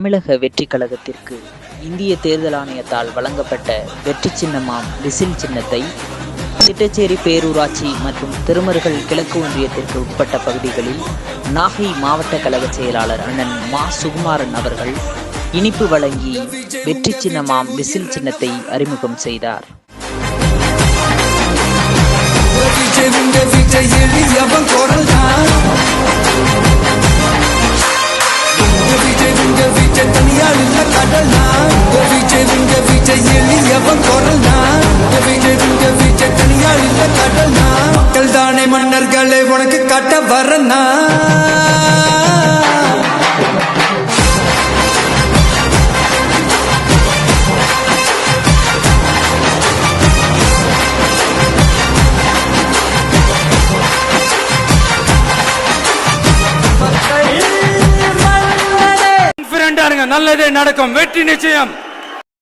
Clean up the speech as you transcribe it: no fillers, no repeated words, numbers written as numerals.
தமிழக வெற்றிக் கழகத்திற்கு இந்திய தேர்தல் ஆணையத்தால் வழங்கப்பட்ட வெற்றி சின்னமாம் விசில் சின்னத்தை திட்டச்சேரி பேரூராட்சி மற்றும் திருமருகல் கிழக்கு ஒன்றியத்திற்கு உட்பட்ட பகுதிகளில் நாகை மாவட்ட கழக செயலாளர் அண்ணன் மா சுகுமாரன் அவர்கள் இனிப்பு வழங்கி வெற்றி சின்னமாம் விசில் சின்னத்தை அறிமுகம் செய்தார். மக்கள் தானே மன்னர்களை உனக்கு காட்ட வரனா நல்லதே நடக்கும். வெற்றி நிச்சயம்.